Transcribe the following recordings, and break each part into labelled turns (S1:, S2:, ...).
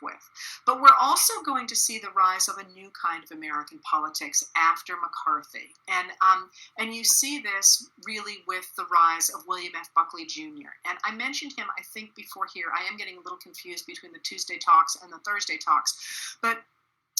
S1: with. But we're also going to see the rise of a new kind of American politics after McCarthy. And you see this really with the rise of William F. Buckley Jr. And I mentioned him, I think, before here. I am getting a little confused between the Tuesday talks and the Thursday talks. But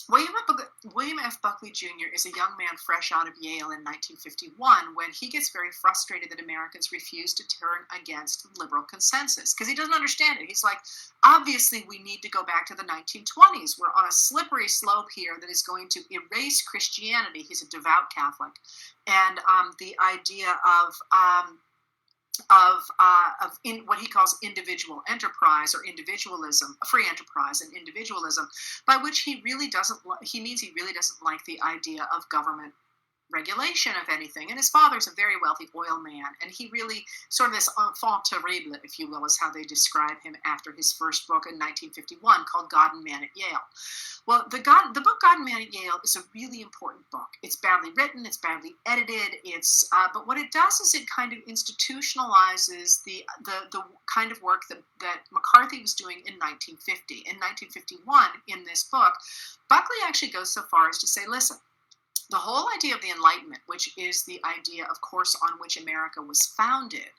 S1: William F. Buckley Jr. is a young man fresh out of Yale in 1951 when he gets very frustrated that Americans refuse to turn against liberal consensus because he doesn't understand it. He's like, obviously, we need to go back to the 1920s. We're on a slippery slope here that is going to erase Christianity. He's a devout Catholic. And the idea of what he calls individual enterprise or individualism, free enterprise and individualism, by which he means he really doesn't like the idea of government regulation of anything. And his father's a very wealthy oil man, and he really sort of this enfant terrible, if you will, is how they describe him after his first book in 1951 called God and Man at Yale. Well, the book God and Man at Yale is a really important book. It's badly written, it's badly edited, but what it does is it kind of institutionalizes the kind of work that McCarthy was doing in 1950. In 1951, in this book, Buckley actually goes so far as to say, listen, the whole idea of the Enlightenment, which is the idea, of course, on which America was founded,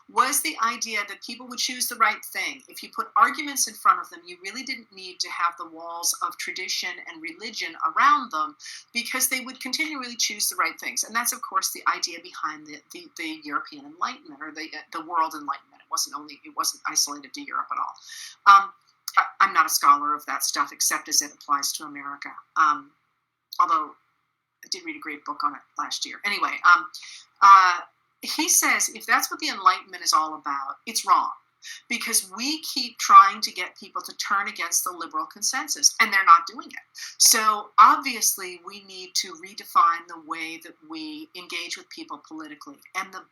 S1: was the idea that people would choose the right thing. If you put arguments in front of them, you really didn't need to have the walls of tradition and religion around them because they would continually choose the right things. And that's, of course, the idea behind the European Enlightenment or the world Enlightenment. It wasn't isolated to Europe at all. I'm not a scholar of that stuff except as it applies to America. Although I did read a great book on it last year. Anyway, he says if that's what the Enlightenment is all about, it's wrong. Because we keep trying to get people to turn against the liberal consensus, and they're not doing it. So obviously, we need to redefine the way that we engage with people politically. And the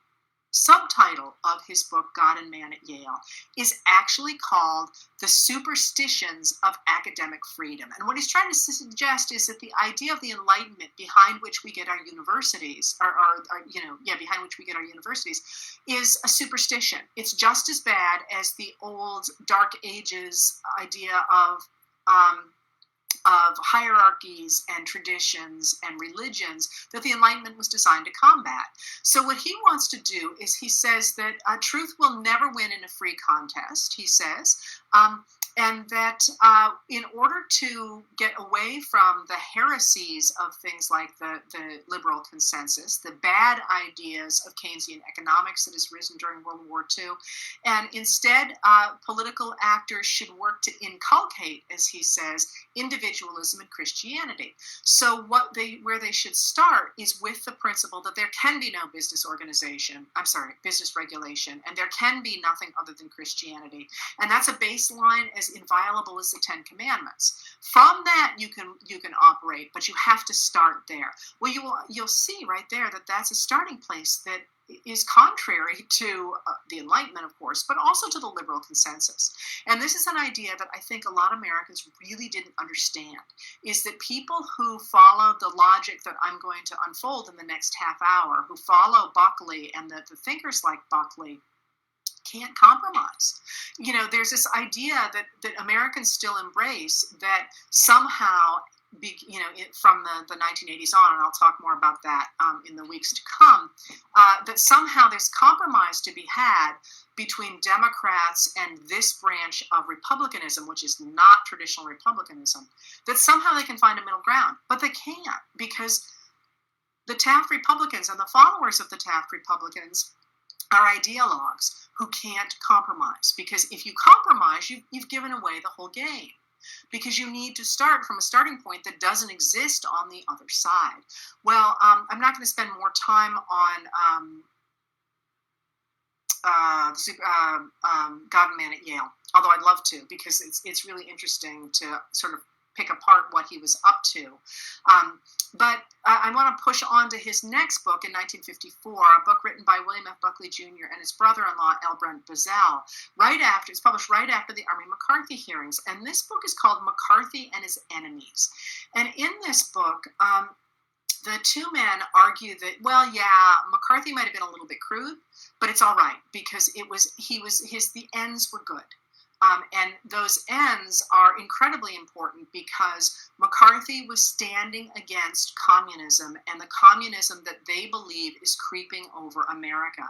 S1: subtitle of his book, God and Man at Yale, is actually called The Superstitions of Academic Freedom. And what he's trying to suggest is that the idea of the Enlightenment behind which we get our universities, behind which we get our universities, is a superstition. It's just as bad as the old Dark Ages idea of hierarchies and traditions and religions that the Enlightenment was designed to combat. So what he wants to do is he says that truth will never win in a free contest, he says, and that in order to get away from the heresies of things like the liberal consensus, the bad ideas of Keynesian economics that has risen during World War II, and instead political actors should work to inculcate, as he says, individualism and Christianity. So where they should start is with the principle that there can be no business regulation, and there can be nothing other than Christianity. And that's a baseline as inviolable as the Ten Commandments. From that you can operate, but you have to start there. Well, you'll see right there that that's a starting place that is contrary to the Enlightenment, of course, but also to the liberal consensus. And this is an idea that I think a lot of Americans really didn't understand, is that people who follow the logic that I'm going to unfold in the next half hour, who follow Buckley and the thinkers like Buckley, can't compromise. There's this idea that Americans still embrace that somehow, from the 1980s on, and I'll talk more about that in the weeks to come, that somehow there's compromise to be had between Democrats and this branch of Republicanism, which is not traditional Republicanism, that somehow they can find a middle ground. But they can't, because the Taft Republicans and the followers of the Taft Republicans are ideologues who can't compromise, because if you compromise, you've given away the whole game, because you need to start from a starting point that doesn't exist on the other side. Well, I'm not going to spend more time on God and Man at Yale, although I'd love to, because it's really interesting to sort of pick apart what he was up to. But I want to push on to his next book in 1954, a book written by William F. Buckley Jr. and his brother-in-law, L. Brent Bazell, it's published right after the Army-McCarthy hearings. And this book is called McCarthy and His Enemies. And in this book, the two men argue that, well, yeah, McCarthy might have been a little bit crude, but it's all right, because the ends were good. And those ends are incredibly important because McCarthy was standing against communism and the communism that they believe is creeping over America.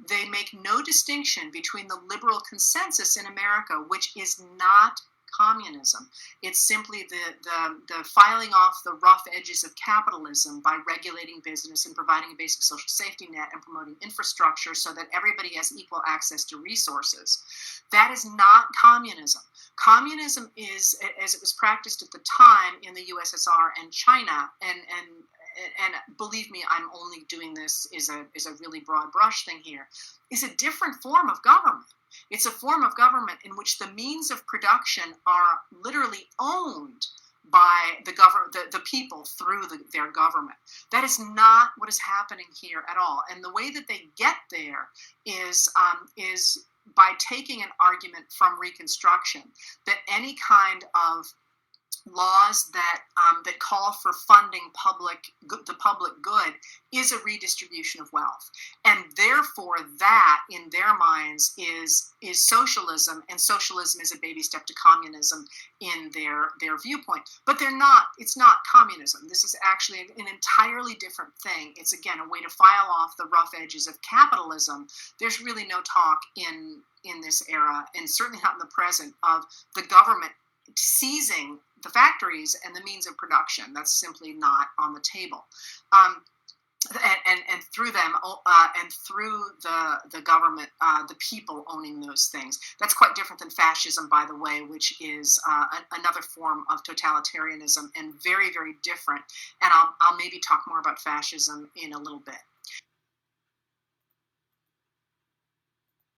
S1: They make no distinction between the liberal consensus in America, which is not communism. It's simply the filing off the rough edges of capitalism by regulating business and providing a basic social safety net and promoting infrastructure so that everybody has equal access to resources. That is not communism. Communism is, as it was practiced at the time in the USSR and China, and believe me, I'm only doing this is a really broad brush thing here, is a different form of government. It's a form of government in which the means of production are literally owned by the people through their government. That is not what is happening here at all. And the way that they get there is by taking an argument from Reconstruction that any kind of laws that call for funding the public good is a redistribution of wealth, and therefore that in their minds is socialism, and socialism is a baby step to communism in their viewpoint. But they're not. It's not communism. This is actually an entirely different thing. It's again a way to file off the rough edges of capitalism. There's really no talk in this era, and certainly not in the present, of the government seizing the factories and the means of production. That's simply not on the table. And through them, and through the government, the people owning those things. That's quite different than fascism, by the way, which is another form of totalitarianism and very, very different. And I'll maybe talk more about fascism in a little bit.